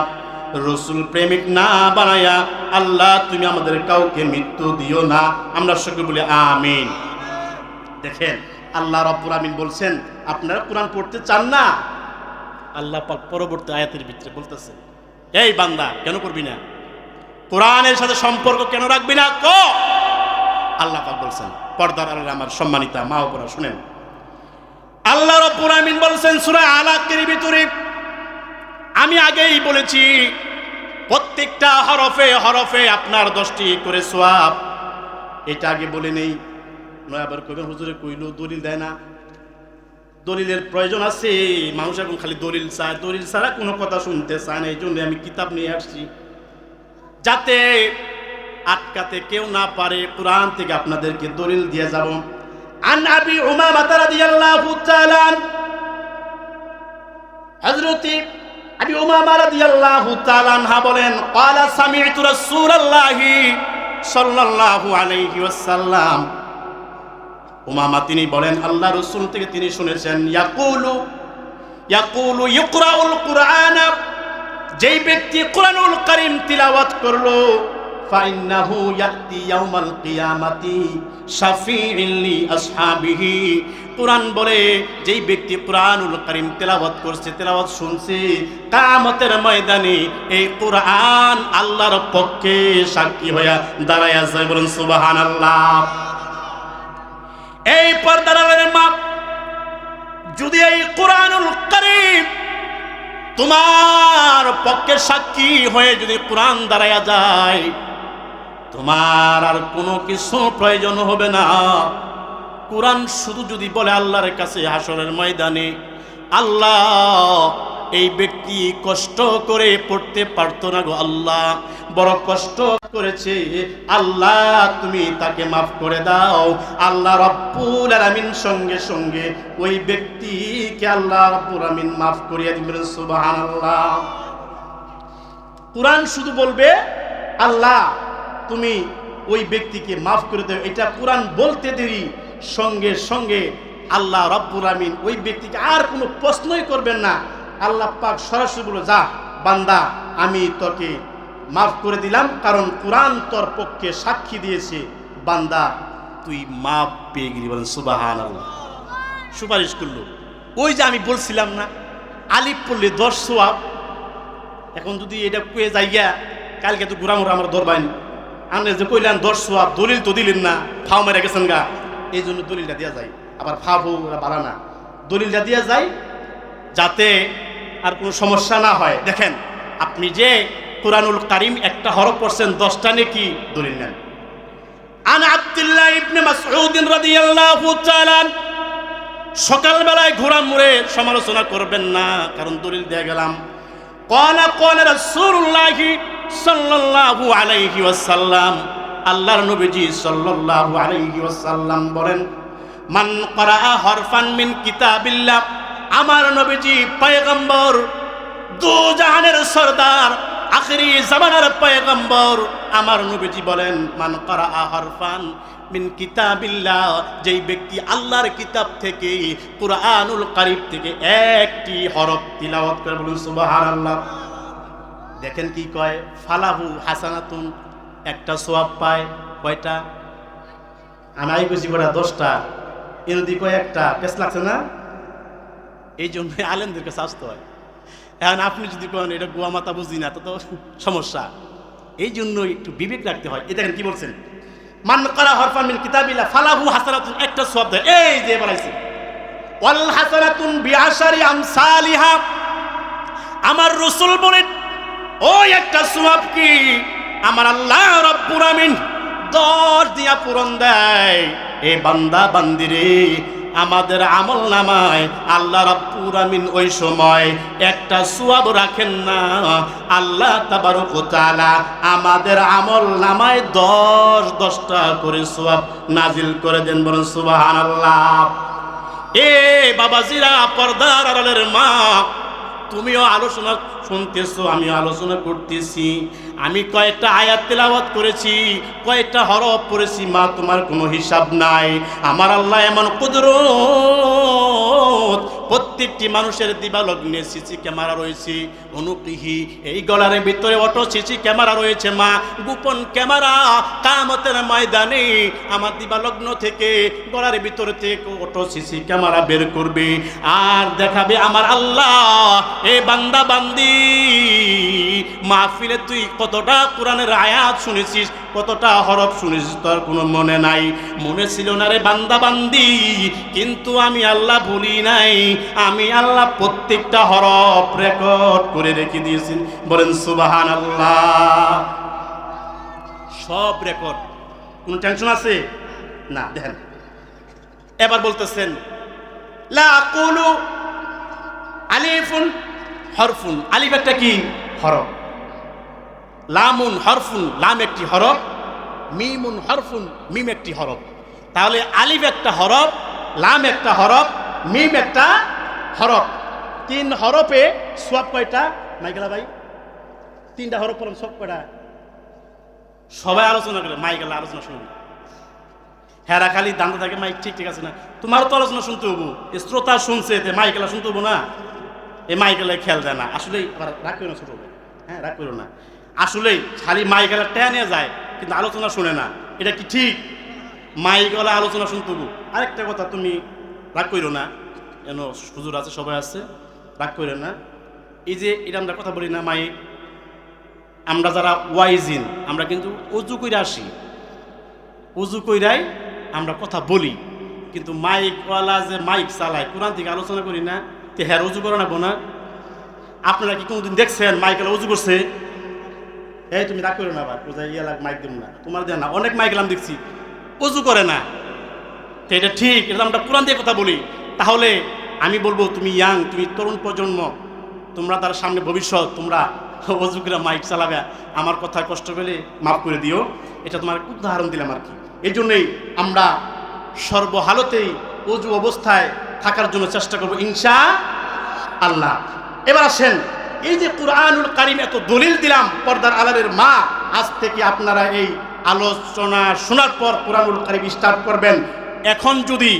রসুল প্রেমিক না বানায়া আল্লাহ তুমি আমাদের কাউকে মৃত্যু দিও না। আমরা সকলে বলি আমিন। দেখেন আল্লাহ রাব্বুল আমিন বলছেন, আপনারা কোরআন পড়তে চান না? আল্লাহ পাক পরবর্তী আয়াতের ভিতরে বলতেছেন, এই বান্দা কেন করবি না? কোরআনের সাথে সম্পর্ক কেন রাখবি না? আল্লাহ পাক বলছেন। পর্দার আড়ালে আমার সম্মানিতা মা ও বোনেরা শুনেন, আল্লাহ রাব্বুল আমিন বলছেন সূরা আলাকের ভিতরে, আমি আগেই বলেছি প্রত্যেকটা হরফে হরফে আপনার 10টি করে সওয়াব। এটা আগে বলে নেই, নয় আবার কইবেন হুজুরে কইলো দলিল দেয় না। দলিলের প্রয়োজন আছে, মানুষ এখন খালি দলিল চায়, দলিল ছাড়া কোনো কথা শুনতে চায় না। এই জন্য আমি কিতাব নিয়ে আসছি, যাতে আটকাতে কেউ না পারে। কোরআন থেকে আপনাদেরকে দলিল দিয়ে যাব। আন আবি উমামা রাদিয়াল্লাহু তাআলা, হযরত আবি উমামা রাদিয়াল্লাহু তাআলা আনহা বলেন, ক্বালা সামি'তু রাসূলুল্লাহি সাল্লাল্লাহু আলাইহি ওয়াসাল্লাম। উমামা তিনি বলেন আল্লাহ রাসূল থেকে তিনি শুনেছেন, ইয়াকুলু ইকরাউল কুরআন, যেই ব্যক্তি কোরআনুল কারীম তিলাওয়াত করলো, ফাইন্নাহু ইয়াতি ইয়াউমাল কিয়ামাতি শাফিউল লি আসহাবিহি। কোরআন বলে যেই ব্যক্তি কোরআনুল কারীম তেলাওয়াত করছে, তেলাওয়াত শুনছে, কিয়ামতের ময়দানে এই কোরআন আল্লাহর পক্ষে সাক্ষী হয়ে দাঁড়ায়া যায়। বলেন সুবহানাল্লাহ। এই পর্দার আড়ালের মা, যদি এই কোরআনুল কারীম তোমার পক্ষে সাক্ষী হয়ে যদি কোরআন দাঁড়ায়া যায়, তোমার আর কোনো কিছু প্রয়োজন হবে না। কোরআন শুধু যদি বলে আল্লাহর কাছে হাসরের ময়দানে, আল্লাহ এই ব্যক্তি কষ্ট করে পড়তে পারতো না গো, আল্লাহ বড় কষ্ট করেছে, আল্লাহ তুমি তাকে মাফ করে দাও। আল্লাহ রাব্বুল আলামিন সঙ্গে সঙ্গে ওই ব্যক্তিকে আল্লাহ রাব্বুল আলামিন মাফ করিয়ে দিবেন। সুবহানাল্লাহ। কোরআন শুধু বলবে আল্লাহ তুমি ওই ব্যক্তিকে মাফ করে দাও, এটা কোরআন বলতে দেরি, সঙ্গে সঙ্গে আল্লাহ রাব্বুল আলামিন ওই ব্যক্তিকে আর কোনো প্রশ্নই করবেন না। আল্লাহ পাক সরাসরি বলে, যা বান্দা আমি তোকে মাফ করে দিলাম, কারণ কোরআন তোর পক্ষে সাক্ষী দিয়েছে। বান্দা তুই মাফ পেয়ে গেলি, বলেন সুবহানাল্লাহ। সুপারিশ করলো। ওই যে আমি বলছিলাম না, আলিফ পড়লে 10 সওয়াব। এখন যদি এটা কয়ে যাইয়া কালকে তো গুড়ামুড়া আমার ধরবাইন, আপনি যে কইলেন 10 সওয়াব, দলিল তো দিলেন না, ফাও মেরে গেছেন গা। এই জন্য দলিলটা দেওয়া যায়, আবার ফাবো ওরা বাড়া না, দলিলটা দেওয়া যায় যাতে আর কোনো সমস্যা না হয়। দেখেন, আপনি যে কুরআনুল কারীম একটা হরফ পড়ছেন 10টা নেকি দলিল নেন। আন আব্দুল্লাহ ইবনে মাসউদ রাদিয়াল্লাহু তাআলা, সকালবেলায় ঘোড়া মুড়ে সমালোচনা করবেন না, কারণ দলিল দিয়ে গেলাম। ক্বালা ক্বালা রাসূলুল্লাহ সাল্লাল্লাহু আলাইহি ওয়াসাল্লাম, আল্লাহর নবীজি সাল্লাল্লাহু আলাইহি ওয়াসাল্লাম বলেন, মান ক্বারাআ হরফান মিন কিতাবিল্লাহ, আমার নবীজি পয়গম্বর, দু জাহানের সরদার, আখিরি জামানার পয়গম্বর আমার নবীজি বলেন, মান ক্বারাআ হরফান মিন কিতাবিল্লাহ, যেই ব্যক্তি আল্লাহর কিতাব থেকে কুরআনুল কারীম থেকে একটি হরফ তিলাওয়াত করে, বলুন সুবহানাল্লাহ। দেখেন কি কয়, ফালাহু হাসানাতুন, একটা সওয়াব পায়। কয়টা? আমি বুঝি বড় 10টা, এনদি কয় একটা, পেছ লাগছে না? এই জন্য আলেমদের কাছে আসতে হয়। এখন আপনি যদি কোন এটা গোয়া মাথা বুঝি না, তো সমস্যা। এই জন্য একটু বিবেক রাখতে হয়। এই দেখেন কি বলছেন, মান ক্বারা হরফান মিন কিতাবিল্লাহ ফালাহু হাসানাতুন, একটা সওয়াব দেয়। এই যে বলাইছে, ওয়াল হাসানাতুন বিআশারি আমসালিহা, আমার রাসূল বলেন ওই একটা সওয়াব কি আমার আল্লাহ রাব্বুল আমিন 10 দিয়া পূরণ দেয়। এ বান্দা বান্দিরে, আমাদের আমল নামায় আল্লাহ রাব্বুল আমিন ওই সময় একটা সওয়াব রাখেন না, আল্লাহ তাবারক ওয়া তাআলা আমাদের আমল নামায় 10টা করে সওয়াব নাজিল করে দেন, বলেন সুবহানাল্লাহ। এ বাবাজিরা, পর্দার আড়ালের মা, তুমিও আলোচনা শুনতেছো, আমিও আলোচনা করতেছি। আমি কয়েকটা আয়াত তেলাওয়াত করেছি, কয়েকটা হরফ পড়েছি, মা তোমার কোনো হিসাব নাই। আমার আল্লাহ এমন কুদরত, প্রত্যেকটি মানুষের দিবালগ্নে সিসি ক্যামেরা রয়েছে, অনুকিহি এই গলার ভিতরে অটো সিসি ক্যামেরা রয়েছে মা, গোপন ক্যামেরা। কিয়ামতের ময়দানে আমার দিবালগ্ন থেকে গলার ভিতরে থেকে অটো সিসি ক্যামেরা বের করবে আর দেখাবে আমার আল্লাহ, এ বান্দা বান্দি, মাহফিলে তুই কতটা কোরআনের আয়াত শুনেছিস, কতটা হরফ শুনেছিস, তোর কোনো মনে নাই। মনে ছিল না রে বান্দা বান্দি, কিন্তু আমি আল্লাহ ভুলি নাই। আমি আল্লাহ প্রত্যেকটা হরফ রেকর্ড করে রেখে দিয়েছি, বলেন সুবহানাল্লাহ। সব রেকর্ড, কোনো টেনশন আছে না। দেখেন এবার বলতেছেন, লা আকুলু আলিফুন হরফুন, আলিফ একটা কি হরফ, লামুন হরফুন, লাম একটি হরফ, মিমুন হরফুন, মিম একটি হরফ। তাহলে আলিফ একটা হরফ, লাম একটা হরফ, মিম একটা হরফ। 3 হরফে সওয়াব কয়টা মাইকেলা ভাই? 3টা হরফ পড়েন, সব কয়টা? সবাই আলোচনা করে, মাইকেলা আলোচনা শুনুন। হেরা খালি দান্দা থাকে, মাইক ঠিক ঠিক আছে না, তোমারও তো আলোচনা শুনতে হবো। শ্রোতা শুনছে, মাইকেলা শুনতে হবো না? এই মাইকেলায় খেয়াল দেয় না। আসলেই রাগ করো না ছোট, হ্যাঁ রাগ করো না। আসলেই খালি মাইকেলা টেয়া নিয়ে যায়, কিন্তু আলোচনা শুনে না। এটা কি ঠিক? মাইকেলা আলোচনা শুনতে হবো। আরেকটা কথা, তুমি রাগ করো না, কেন হুজুর আছে, সবাই আছে, রাগ করো না। এই যে এটা আমরা কথা বলি না, মাইক, আমরা যারা ওয়াইজিন, আমরা কিন্তু অজু কইরা আসি, অজু কইরাই আমরা কথা বলি, কিন্তু মাইকওয়ালা যে মাইক চালায়, কোরআন থেকে আলোচনা করি না, তে হ্যাঁ অজু করে না বোনা? আপনারা কি কোনোদিন দেখছেন মাইকেলা অজু করছে? এই তুমি রাগ করো না, আবার মাইক দেব না, তোমার দেন না। অনেক মাইকেলাম দেখছি অজু করে না। তো এটা ঠিক, এটা আমরা কোরআন দিয়ে কথা বলি। তাহলে আমি বলবো, তুমি ইয়াং, তুমি তরুণ প্রজন্ম, তোমরা তার সামনে ভবিষ্যৎ, তোমরা অজু করে মাইক চালাবে, আমার কথা কষ্ট পেলে মাফ করে দিও। এটা তোমার উদাহরণ দিলাম আর কি। এই জন্যই আমরা সর্বহালতেই অজু অবস্থায় থাকার জন্য চেষ্টা করবো ইনশাআল্লাহ। এবার আসেন, এই যে কুরআনুল কারীম এত দলিল দিলাম, পর্দার আড়ালের মা, আজ থেকে আপনারা এই আলোচনা শোনার পর কুরআনুল কারীম স্টার্ট করবেন। এখন যদি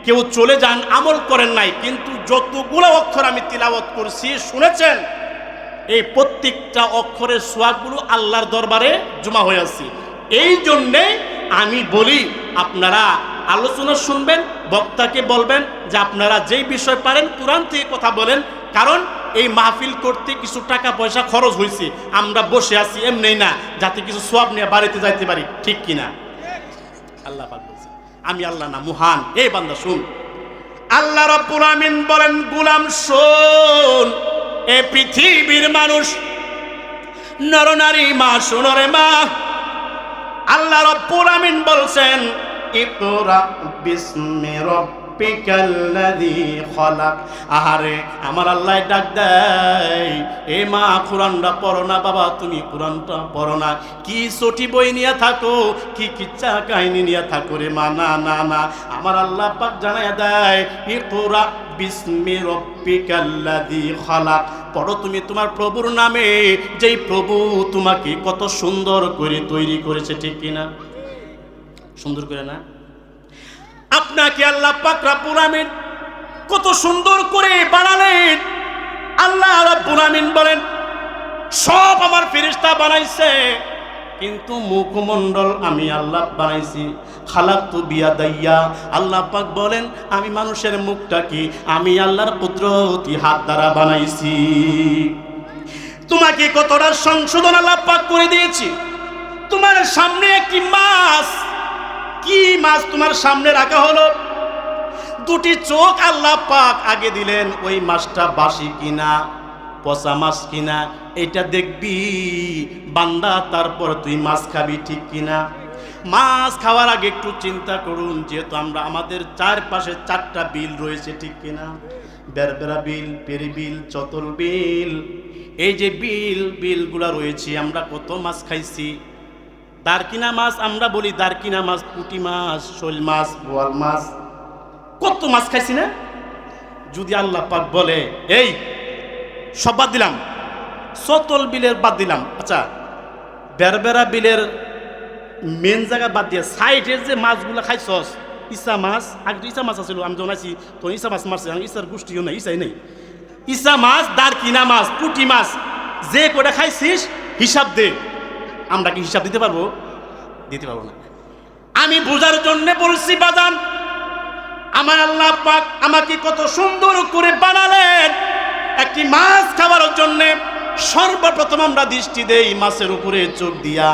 কেউ চলে যান, আমল করেন নাই, কিন্তু যতগুলো অক্ষর আমি তিলাওয়াত করছি শুনেছেন, এই প্রত্যেকটা অক্ষরের সোয়াবগুলো আল্লাহর দরবারে জমা হয়ে আছে। এই জন্যে আমি বলি আপনারা আলোচনা শুনবেন, বক্তাকে বলবেন যে আপনারা যেই বিষয় পারেন কোরআন থেকে কথা বলেন, কারণ এই মাহফিল করতে কিছু টাকা পয়সা খরচ হয়েছে। আমরা বসে আছি এমনি না, যাতে কিছু সোয়াব নিয়ে বাড়িতে যাইতে পারি, ঠিক কিনা? আল্লাহ পাক বলছে, আমি আল্লাহ না মহান। এই বান্দা শুন, আল্লাহ রাব্বুল আমিন বলেন, গোলাম শোন, এ পৃথিবীর মানুষ, নরনারী মা, শোনো রে মা, আল্লাহ রাব্বুল আমিন বলছেন, ইকরা বিসমি রাব্বিকাল্লাযী খলাক। আহারে আমার আল্লাহ ডাক দেয়, এ মা কোরআনটা পড়ো না বাবা, তুমি কোরআনটা পড়ো না। কি ছোটি বই নিয়ে থাকো, কি কিচ্ছা কাহিনী নিয়ে থাকো রে মা, না না না, আমার আল্লাহ পাক জানায়া দেয়, ইকরা বিসমি রাব্বিকাল্লাযী খলাক, পড়ো তুমি তোমার প্রভুর নামে, যেই প্রভু তোমাকে কত সুন্দর করে তৈরি করেছে, ঠিক কিনা? সুন্দর করে না? আপনাকে আল্লাহ পাক রব্বুল আমিন কত সুন্দর করে বানালেন। আল্লাহ রব্বুল আমিন বলেন, সব আমার ফেরেশতা বানাইছে, কিন্তু মুখমণ্ডল আমি আল্লাহ বানাইছি। খালাকতু বিয়াদাইয়া, আল্লাহ পাক বলেন আমি মানুষের মুখটাকে আমি আল্লাহর কুদরতি হাত দ্বারা বানাইছি। তোমাকে কতটা সংশোধন আল্লাহ পাক করে দিয়েছি। তোমার সামনে একটি মাছ, কি মাছ তোমার সামনে রাখা হলো? দুটি চোখ আল্লাহ পাক আগে দিলেন, ওই মাছটা বাসি কিনা পচা মাছ কিনা এটা দেখবি বান্দা, তারপর তুই মাছ খাবি, ঠিক কিনা? মাছ খাওয়ার আগে একটু চিন্তা করুন, যেহেতু আমরা আমাদের চারপাশে 4টা বিল রয়েছে, ঠিক কিনা? বেরবেরা বিল, পেরি বিল, চতল বিল, এই যে বিলগুলা রয়েছে, আমরা কত মাছ খাইছি। দারকিনা মাছ আমরা বলি, দারকিনা মাছ, পুঁটি মাছ, শোল মাছ, বোয়াল মাছ, কত মাছ খাইছি না? যদি আল্লাহ পাক বলে এই সব বাদ দিলাম, চতল বিলের বাদ দিলাম, আচ্ছা বেরবেরা বিলের মেন জায়গা বাদ দিয়ে সাইডের যে মাছগুলো খাইছস, ইসা মাছ, আগে ইসা মাছ আছিল, আমি জানাইছি তো ইসা মাছ মারছে, ইসার গোষ্ঠীও নাই, ইসাই নেই, ইসা মাছ, দারকিনা মাছ, পুঁটি মাছ, যে কটা খাইছিস হিসাব দে। আমরা কি হিসাব দিতে পারবো? দিতে পারবো না। আমি বোঝার জন্য বলছি বাজান, আমার আল্লাহ পাক আমাকে কত সুন্দর করে বানালেন। একটি মাছ খাওয়ার জন্য সর্বপ্রথম আমরা দৃষ্টি দেই মাছের উপরে, চোখ দিয়া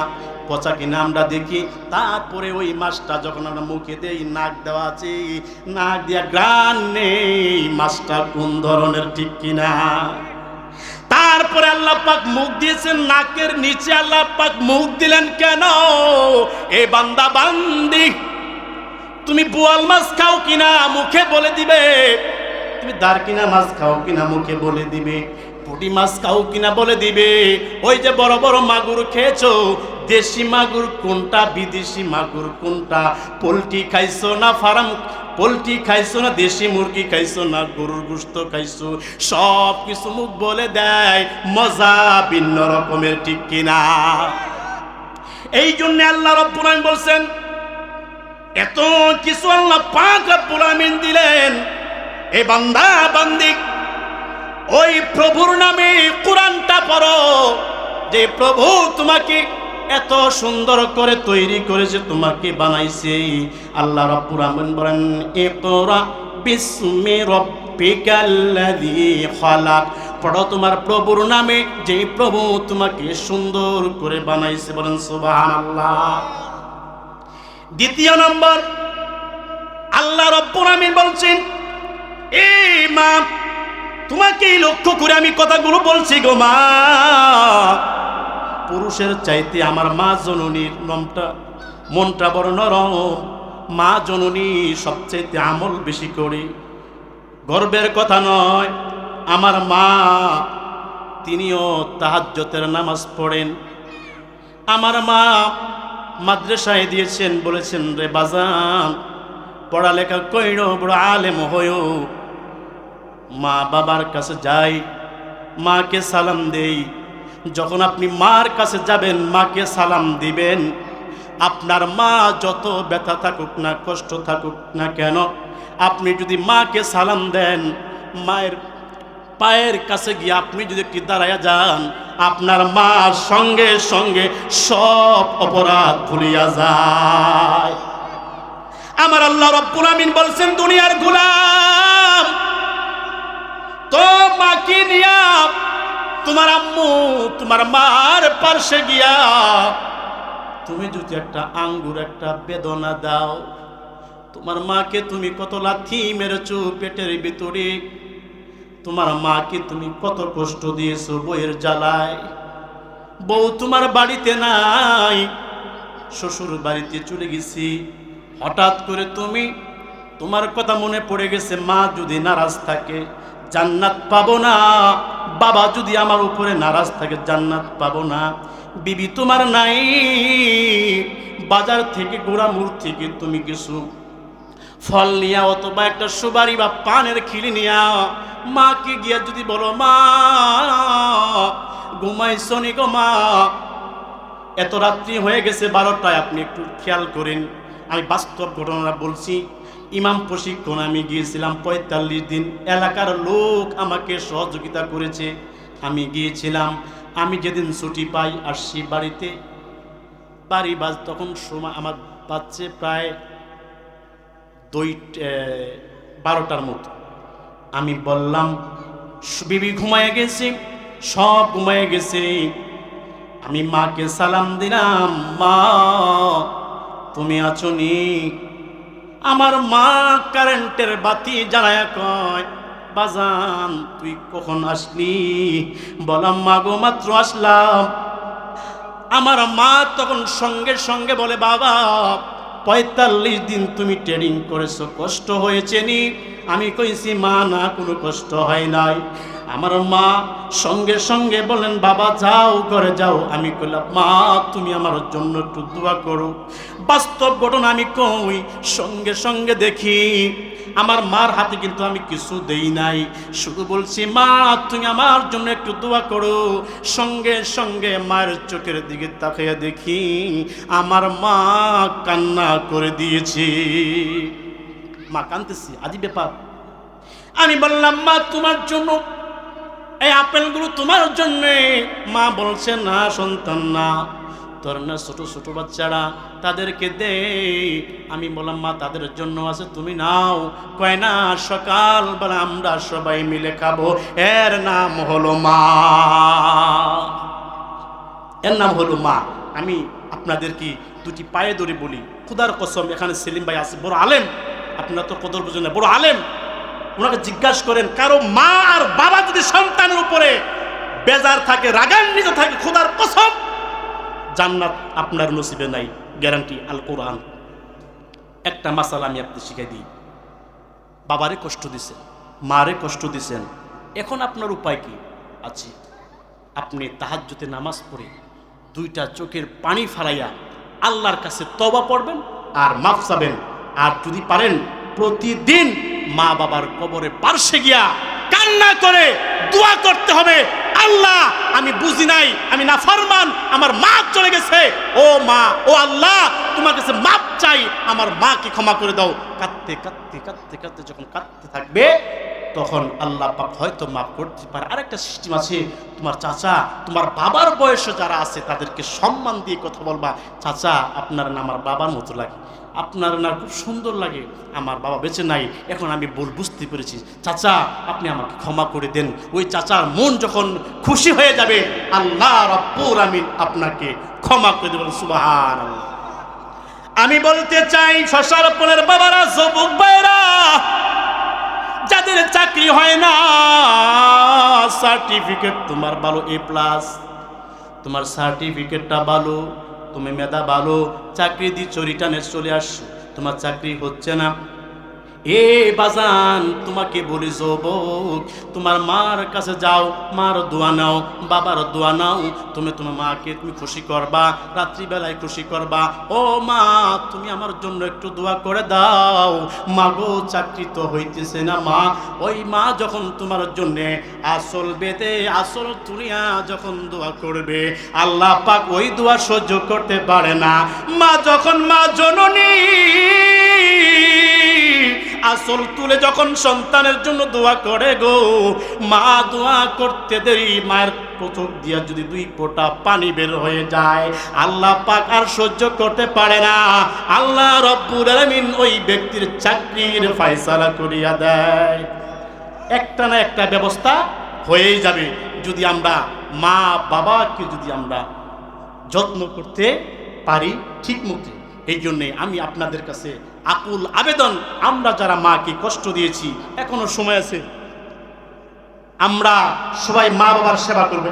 পচা কিনা আমরা দেখি, তারপরে ওই মাছটা যখন আমরা মুখে দেই, নাক দেওয়া আছে, নাক দিয়া গ্রান নেই মাছটা কোন ধরনের, ঠিক কিনা? তারপরে আল্লাহ পাক মুখ দিয়েছেন নাকের নিচে, আল্লাহ পাক মুখ দিলেন কেন? এ বান্দা বান্দি, তুমি বোয়াল মাছ খাও কিনা মুখে বলে দিবে, তুমি দারকিনা মাছ খাও কিনা মুখে বলে দিবে, পুঁটি মাছ খাও কিনা বলে দিবে। ওই যে বড় বড় মাগুর খেয়েছো, দেশি মাগুর কোনটা, বিদেশি মাগুর কোনটা, পোলট্রি খাইছো না ফার্ম পোলট্রি খাইছো না দেশি মুরগি খাইছো না গরুর গোশত খাইছো, সব কিছু মুখ বলে দেয়, মজা ভিন্ন রকমের, ঠিক কিনা? এই জন্য আল্লাহ রাব্বুল আমিন বলছেন, এত কিছু আল্লাহ পাক রব্বুল আমিন দিলেন, এ বান্দা বান্দি ওই প্রভুর নামে কোরআনটা পড়ো, যে প্রভু তোমাকে এত সুন্দর করে তৈরি করেছে, তোমাকে বানাইছে। আল্লাহ রাব্বুল আমিন বলেন, ইকরা বিসমি রাব্বিকাল্লাযী খলাক, পড়ো তোমার প্রভুর নামে, যে প্রভু তোমাকে সুন্দর করে বানাইছে। বলেন সুবহানাল্লাহ। দ্বিতীয় নম্বর, আল্লাহ রাব্বুল আমিন বলছেন, এই মা তোমাকে লক্ষ্য করে আমি কথাগুলো বলছি গো মা, পুরুষের চাইতে আমার মা জননীর মনটা বড় নরম। মা জননী সবচাইতে আমল বেশি করে, গর্বের কথা নয়, আমার মা তিনিও তাহাজ্জুদের নামাজ পড়েন। আমার মা মাদ্রাসায় দিয়েছেন, বলেছেন রে বাজান পড়ালেখা কইরো, বড় আলেম হইও। মা বাবার কাছে যাই, মাকে সালাম দেই। যখন আপনি মার কাছে যাবেন, মাকে সালাম দিবেন, আপনার মা যত ব্যথা থাকুক না, কষ্ট থাকুক না কেন, আপনি যদি মাকে সালাম দেন, মায়ের পায়ের কাছে গিয়ে আপনি যদি একটু দাঁড়ায়া যান, আপনার মা সঙ্গে সঙ্গে সব অপরাধ ভুলিয়া যায়। আমার আল্লাহ রাব্বুল আমিন বলছেন, দুনিয়ার গোলাম, তো মাকে নিয়া তোমার আম্মু তোমার মার পাশে গিয়া তুমি যদি একটা আঙ্গুর একটা বেদনা দাও, তোমার মাকে তুমি কত লাথি মেরেছো পেটের ভিতরে, তোমার মাকে তুমি কত কষ্ট দিয়েছো বইয়ের জ্বালায়। বউ তোমার বাড়িতে নাই, শ্বশুর বাড়িতে চলে গেছি, হঠাৎ করে তুমি তোমার কথা মনে পড়ে গেছে, মা যদি নারাজ থাকে জান্নাত পাবো না, বাবা যদি আমার উপরে নারাজ থাকে জান্নাত পাবো না। বিবি তোমার নাই, বাজার থেকে গোড়ামুড় থেকে তুমি কিছু ফল নিয়া অথবা একটা সুপারি বা পানের খিলি নিয়া মাকে গিয়া যদি বলো, মা ঘুমাইছো নি গো মা, এত রাত্রি হয়ে গেছে 12টায়, আপনি একটু খেয়াল করেন। আমি বাস্তব ঘটনা বলছি। ইমাম প্রশিক্ষণ আমি গিয়েছিলাম 45 দিন, এলাকার লোক আমাকে সহযোগিতা করেছে, আমি গিয়েছিলাম। আমি যেদিন ছুটি পাই আসছি বাড়িতে, বাড়ি বাজ তখন সময় আমার বাচ্চে প্রায় 12টার মতো। আমি বললাম, বিবি ঘুমায় গেছি, সব ঘুমায় গেছে। আমি মাকে সালাম দিলাম, মা তুমি আছো নি? আমার মা কারেন্টের বাতি জ্বালায়া কয়, বাজান তুই কখন আসলি? বললাম, মা গো মাত্র আসলাম। আমার মা তখন সঙ্গে সঙ্গে বলে, বাবা 45 দিন তুমি ট্রেনিং করেছো, কষ্ট হয়েছে নি? আমি কইছি, মা না, কোনো কষ্ট হয় নাই। আমার মা সঙ্গে সঙ্গে বলেন, বাবা যাও ঘরে যাও। আমি কইলাম, মা তুমি আমার জন্য একটু দোয়া করো। বাস্তব ঘটনা আমি কই, সঙ্গে সঙ্গে দেখি আমার মার হাতে কিন্তু আমি কিছু দেই নাই, শুধু বলছি, মা তুমি আমার জন্য একটু দোয়া করো। সঙ্গে সঙ্গে মায়ের চোখের দিকে তাকিয়ে দেখি আমার মা কান্না করে দিয়েছি। মা কাঁদতেছি, আজই ব্যাপার। আমি বললাম, মা তোমার জন্য এই আপেলগুলো তোমার জন্য। মা বলছে, না সন্তান না, তোর না ছোট ছোট বাচ্চারা, তাদেরকে দে। আমি বললাম, মা তাদের জন্য আছে, তুমি নাও। কয় না, সকালবেলা আমরা সবাই মিলে খাবো, এর নাম হলো মা, এর নাম হলো মা। আমি আপনাদেরকে দুটি পায়ে ধরে বলি, খুদার কসম, এখানে সেলিম ভাই আছে, বড় আলেম, আপনারা তো কদর বুঝেন না, বড় আলেম। ওনাকে জিজ্ঞাসা করেন, কারো মা আর বাবা যদি সন্তানের উপরে বেজার থাকে, রাগান্বিত থাকে, খুদার কসম জান্নাত আপনার নসিবে নাই, গ্যারান্টি আল কোরআন। একটা মাসালা আমি আপনি শিখাই দিই। বাবারে কষ্ট দিছেন, মারে কষ্ট দিছেন, এখন আপনার উপায় কি আছে? আপনি তাহাজ্জুদে নামাজ পড়ে 2টা চোখের পানি ফালাইয়া আল্লাহর কাছে তওবা পড়বেন আর মাফ চাবেন। আর যদি পারেন প্রতিদিন মা বাবার কবরে পার্শ্বে গিয়া কান্না করে দোয়া করতে হবে, আল্লাহ আমি বুঝি নাই, আমি নাফরমান, আমার মা চলে গেছে, ও মা, ও আল্লাহ তোমার কাছে মাপ চাই, আমার মাকে ক্ষমা করে দাও। কাঁদতে কাঁদতে কাঁদতে কাঁদতে যখন কাঁদতে থাকবে, তখন আল্লাহ পাক হয়তো মাফ করতে পারে। আরেকটা সিস্টেম আছে, তোমার চাচা তোমার বাবার বয়সে যারা আছে তাদেরকে সম্মান দিয়ে কথা বলবা, চাচা আপনার না আমার বাবার মতো লাগে, আপনার না খুব সুন্দর লাগে, আমার বাবা বেঁচে নাই, এখন আমি বুঝতে পেরেছি, চাচা আপনি আমাকে ক্ষমা করে দেন। ওই চাচার মন যখন খুশি হয়ে যাবে, আল্লাহ রাব্বুল আমিন আপনাকে ক্ষমা করে দেবেন। সুবহানাল্লাহ। আমি বলতে চাই, শশার পনের বাবারা, যুবক ভাইরা, যাদের চাকরি হয় না, সার্টিফিকেট তোমার ভালো, A+, তোমার সার্টিফিকেটটা ভালো, তুমি মেধা ভালো, চাকরি দিচ্ছ, রিটার্নে চলে আসছো, তোমার চাকরি হচ্ছে না, এ বাজান তোমাকে বলি, যুবক তোমার মার কাছে যাও, মার দোয়া নাও, বাবার দোয়া নাও, তুমি তোমার মাকে তুমি খুশি করবা, রাত্রিবেলায় খুশি করবা, ও মা তুমি আমার জন্য একটু দোয়া করে দাও, মা গো চাকরি তো হইতেছে না মা। ওই মা যখন তোমার জন্যে আসল বেঁধে আসল তুলিয়া যখন দোয়া করবে, আল্লাহ পাক ওই দোয়া সহ্য করতে পারে না। মা যখন মা জননী আসল তুলে যখন সন্তানের জন্য দোয়া করে গো, মা দোয়া করতে দেরি মায়ের চোখ দিয়া যদি 2 ফোঁটা পানি বের হয়ে যায়, আল্লাহ পাক আর সহ্য করতে পারে না। আল্লাহ রব্বুল আলামিন ওই ব্যক্তির চাকরির ফয়সালা করিয়া দেয়। একটা না একটা ব্যবস্থা হয়েই যাবে যদি আমরা মা বাবাকে যদি আমরা যত্ন করতে পারি ঠিক মতো। এই জন্যে আমি আপনাদের কাছে আকুল আবেদন, আমরা যারা মাকে কষ্ট দিয়েছি, এখনো সময় আছে, আমরা সবাই মা বাবার সেবা করবো।